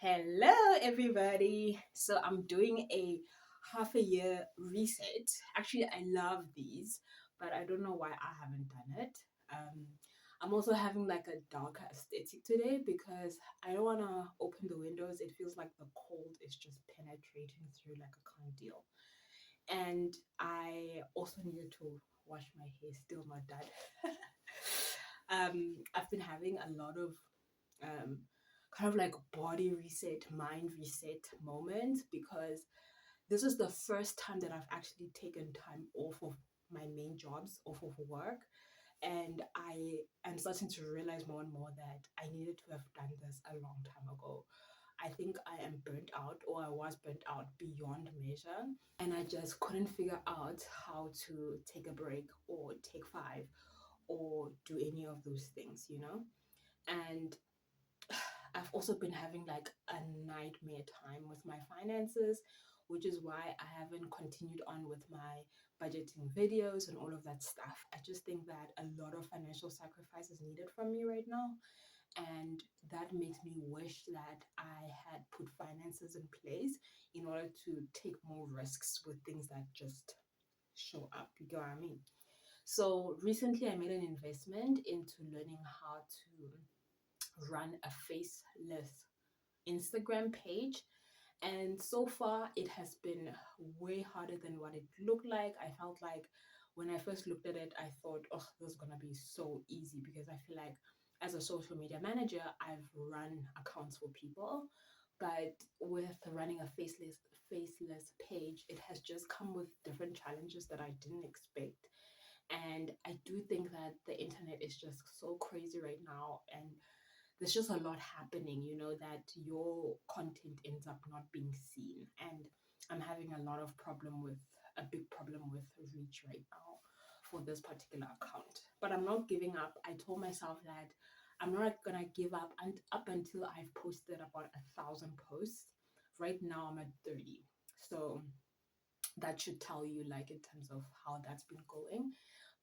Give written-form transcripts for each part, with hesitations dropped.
Hello, everybody. So, I'm doing a half a year reset. Actually, I love these, but I don't know why I haven't done it. Um, I'm also having like a darker aesthetic today because I don't want to open the windows. It feels like the cold is just penetrating through like a can't deal. And I also needed to wash my hair, still not done. I've been having a lot of um, kind of like body reset, mind reset moments because this is the first time that I've actually taken time off of my main jobs, off of work. And I am starting to realize more and more that I needed to have done this a long time ago. I think I am burnt out, or I was burnt out beyond measure, and I just couldn't figure out how to take a break or take five or do any of those things. And I've also been having like a nightmare time with my finances, which is why I haven't continued on with my budgeting videos and all of that stuff. I just think that a lot of financial sacrifice is needed from me right now. And that makes me wish that I had put finances in place in order to take more risks with things that just show up. You get what I mean? So recently I made an investment into learning how to run a faceless Instagram page. And so far, it has been way harder than what it looked like. I felt like when I first looked at it, I thought, oh, this is going to be so easy because I feel like as a social media manager, I've run accounts for people. But with running a faceless page, it has just come with different challenges that I didn't expect. And I do think that the internet is just so crazy right now, and there's just a lot happening, that your content ends up not being seen. And I'm having a big problem with reach right now for this particular account. But I'm not giving up. I told myself that I'm not gonna give up and up until I've posted about 1,000 posts. Right now I'm at 30. So that should tell you, like, in terms of how that's been going.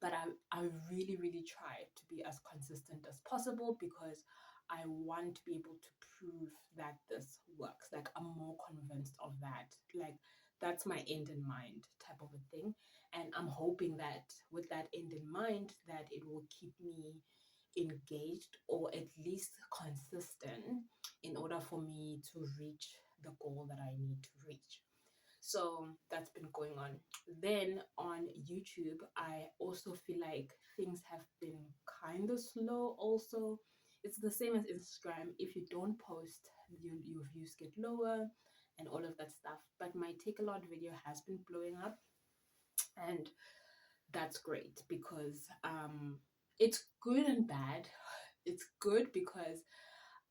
But I really really try to be as consistent as possible because I want to be able to prove that this works. Like, I'm more convinced of that. Like, that's my end in mind type of a thing. And I'm hoping that with that end in mind, that it will keep me engaged or at least consistent in order for me to reach the goal that I need to reach. So that's been going on. Then on YouTube, I also feel like things have been kind of slow also. It's the same as Instagram. If you don't post, your views get lower and all of that stuff. But my Take a Lot video has been blowing up, and that's great because it's good and bad. It's good because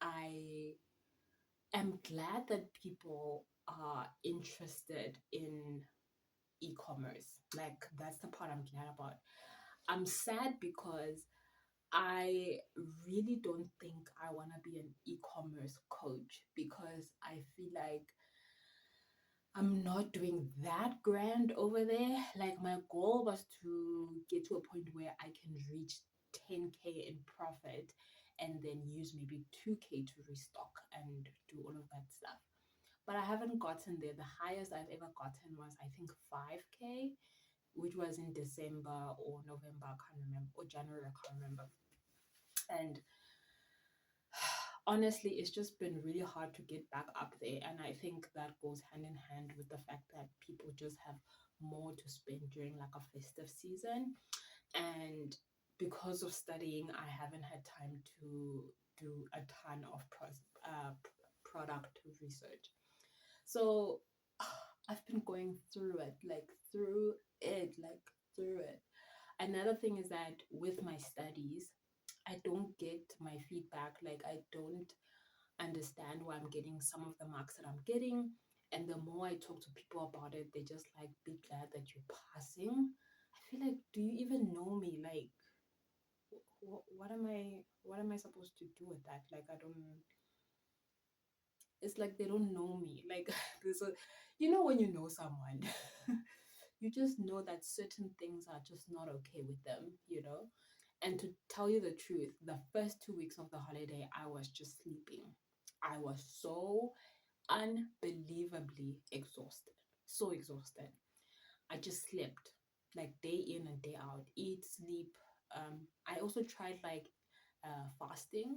I am glad that people are interested in e-commerce. Like, that's the part I'm glad about. I'm sad because I really don't think I want to be an e-commerce coach because I feel like I'm not doing that grand over there. Like, my goal was to get to a point where I can reach 10K in profit and then use maybe 2K to restock and do all of that stuff. But I haven't gotten there. The highest I've ever gotten was, I think, 5K, which was in December or November, I can't remember, or January, I can't remember. And honestly, it's just been really hard to get back up there. And I think that goes hand in hand with the fact that people just have more to spend during like a festive season. And because of studying, I haven't had time to do a ton of product research. So I've been going through it, through it. Another thing is that with my studies, I don't get my feedback. Like, I don't understand why I'm getting some of the marks that I'm getting. And the more I talk to people about it, they just like, be glad that you're passing. I feel like, do you even know me? Like, what am I supposed to do with that? Like, I don't. It's like they don't know me. Like, there's a, when you know someone, you just know that certain things are just not okay with them. And to tell you the truth, the first 2 weeks of the holiday, I was just sleeping. I was so unbelievably exhausted. So exhausted. I just slept like day in and day out, eat, sleep. I also tried like fasting.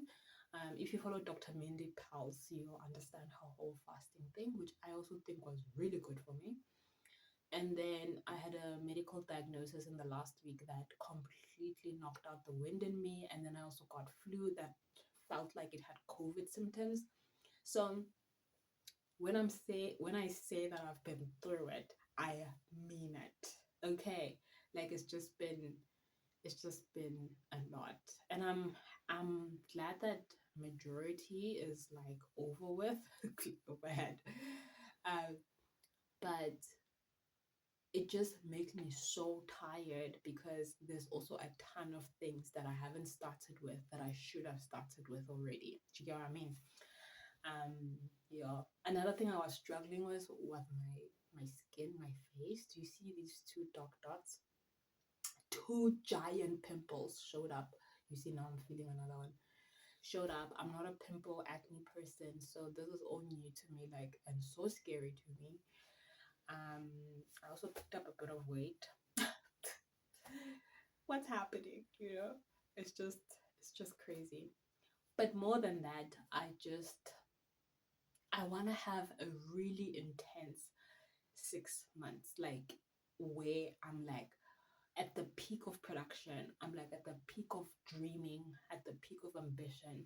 If you follow Dr. Mindy Pals, you'll understand her whole fasting thing, which I also think was really good for me. And then I had a medical diagnosis in the last week that completely knocked out the wind in me. And then I also got flu that felt like it had COVID symptoms. So when I say that I've been through it, I mean it. Okay. Like it's just been a lot. And I'm glad that majority is like over with. Overhead. Uh, but it just makes me so tired because there's also a ton of things that I haven't started with that I should have started with already. Do you get what I mean? Yeah. Another thing I was struggling with was my skin, my face. Do you see these two dark dots? Two giant pimples showed up. You see now I'm feeling another one. Showed up. I'm not a pimple acne person, so this is all new to me, like, and so scary to me. Um, I also picked up a bit of weight. What's happening? You know, it's just crazy. But more than that, I want to have a really intense 6 months, like where I'm like at the peak of production. I'm like at the peak of dreaming, at the peak of ambition,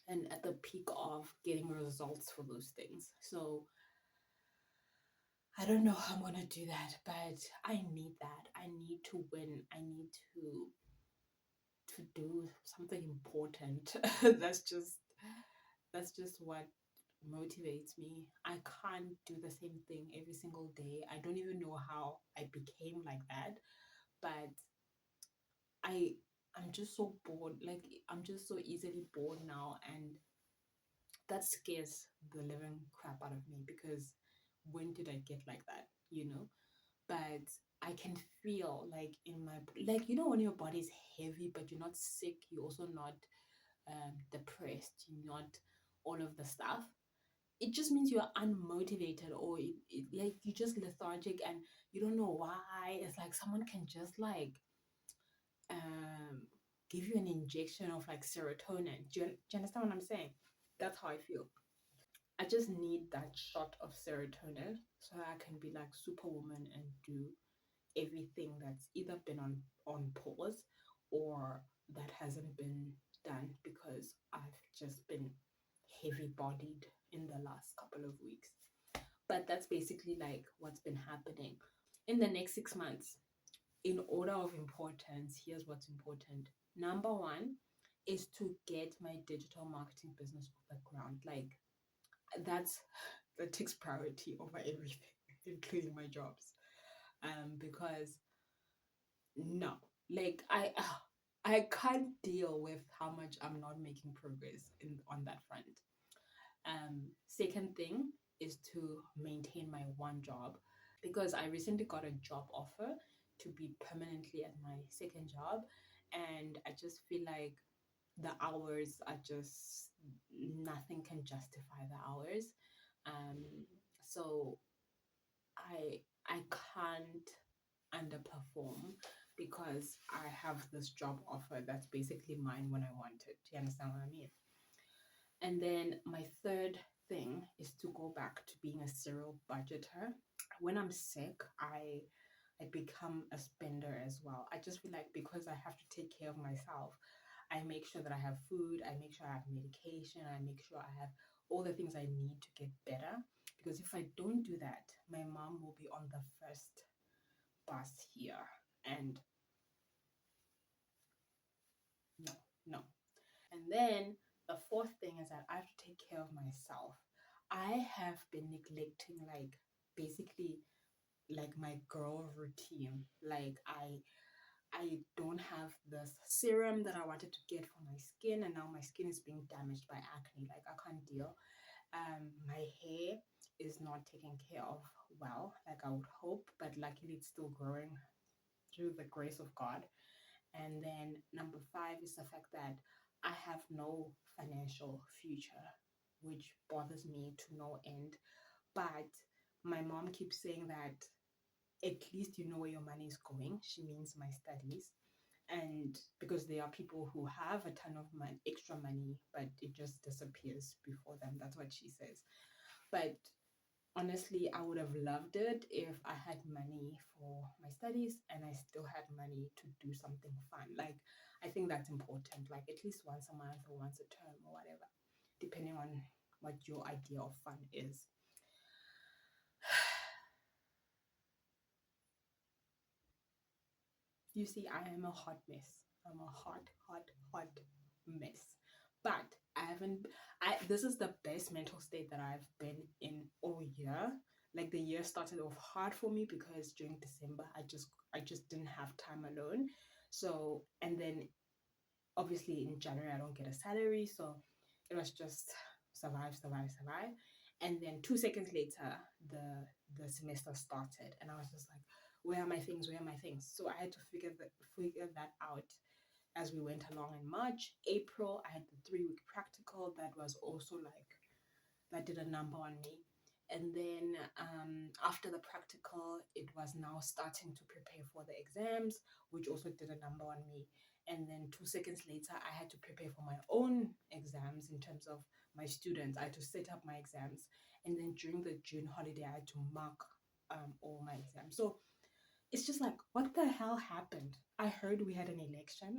and at the peak of getting results for those things. So I don't know how I'm gonna do that, but I need that. I need to win. I need to do something important. that's just that's just what motivates me. I can't do the same thing every single day. I don't even know how I became like that, but I I'm just so bored. Like I'm just so easily bored now, and that scares the living crap out of me because when did I get like that? You know? But I can feel like in my like when your body's heavy but you're not sick, you're also not depressed, you're not all of the stuff. It just means you're unmotivated or like you're just lethargic and you don't know why. It's like someone can just like um give you an injection of like serotonin. Do you understand what I'm saying? That's how I feel. I just need that shot of serotonin so I can be like superwoman and do everything that's either been on pause or that hasn't been done because I've just been heavy bodied in the last couple of weeks. But that's basically like what's been happening in the next 6 months. In order of importance, here's what's important. Number one is to get my digital marketing business off the ground. Like that's that takes priority over everything, including my jobs. Because no, like I can't deal with how much I'm not making progress in on that front. Second thing is to maintain my one job because I recently got a job offer to be permanently at my second job, and I just feel like the hours are just nothing can justify the hours. Um, so I can't underperform because I have this job offer that's basically mine when I want it. Do you understand what I mean? And then my third thing is to go back to being a serial budgeter. When I'm sick, I become a spender as well. I just feel like because I have to take care of myself, I make sure that I have food, I make sure I have medication, I make sure I have all the things I need to get better. Because if I don't do that, my mom will be on the first bus here. And no, no. And then the fourth thing is that I have to take care of myself. I have been neglecting like basically like my girl routine. Like I don't have this serum that I wanted to get for my skin, and now my skin is being damaged by acne. Like I can't deal. My hair is not taken care of well, like I would hope, but luckily it's still growing through the grace of God. And then number five is the fact that I have no financial future, which bothers me to no end. But my mom keeps saying that at least you know where your money is going. She means my studies. And because there are people who have a ton of extra money, but it just disappears before them. That's what she says. But honestly, I would have loved it if I had money for my studies and I still had money to do something fun. Like, I think that's important, like at least once a month or once a term or whatever, depending on what your idea of fun is. You see, I am a hot mess. I'm a hot mess. But I haven't, this is the best mental state that I've been in all year. Like the year started off hard for me because during December I just didn't have time alone. So, and then obviously in January I don't get a salary, so it was just survive. And then 2 seconds later, the semester started, and I was just like, "Where are my things? Where are my things?" So I had to figure that out as we went along. In March, April, I had the 3 week practical that was also like that did a number on me. And then after the practical, it was now starting to prepare for the exams, which also did a number on me. And then 2 seconds later, I had to prepare for my own exams in terms of my students. I had to set up my exams. And then during the June holiday, I had to mark all my exams. So it's just like, what the hell happened? I heard we had an election.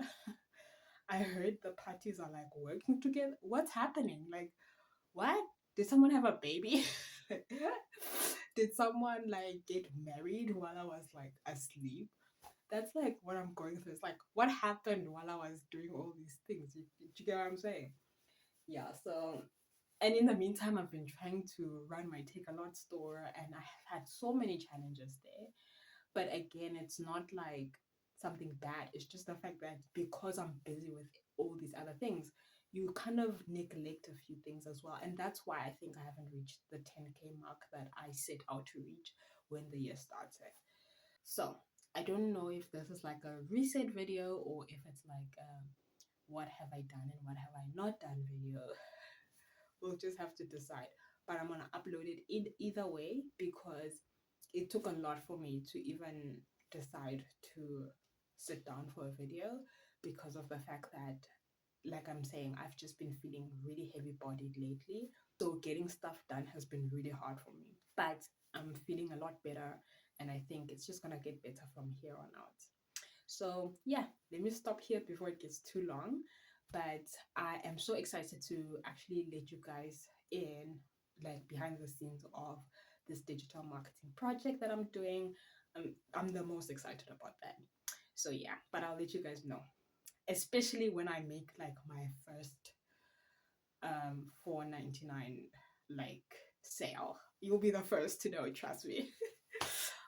I heard the parties are like working together. What's happening? Like, what? Did someone have a baby? Did someone like get married while I was like asleep? That's like what I'm going through. It's like, what happened while I was doing all these things? You get what I'm saying? Yeah, so, and in the meantime, I've been trying to run my Take a Lot store, and I have had so many challenges there. But again, it's not like something bad. It's just the fact that because I'm busy with all these other things, you kind of neglect a few things as well. And that's why I think I haven't reached the 10K mark that I set out to reach when the year started. So I don't know if this is like a reset video or if it's like what have I done and what have I not done video. We'll just have to decide. But I'm gonna upload it either way because it took a lot for me to even decide to sit down for a video because of the fact that, like I'm saying, I've just been feeling really heavy bodied lately. So getting stuff done has been really hard for me. But I'm feeling a lot better, and I think it's just gonna get better from here on out. So yeah, let me stop here before it gets too long. But I am so excited to actually let you guys in, like behind the scenes of this digital marketing project that I'm doing. I'm the most excited about that. So yeah, but I'll let you guys know, especially when I make like my first 4.99 like sale. You'll be the first to know, trust me.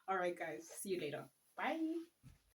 All right, guys, see you later. Bye.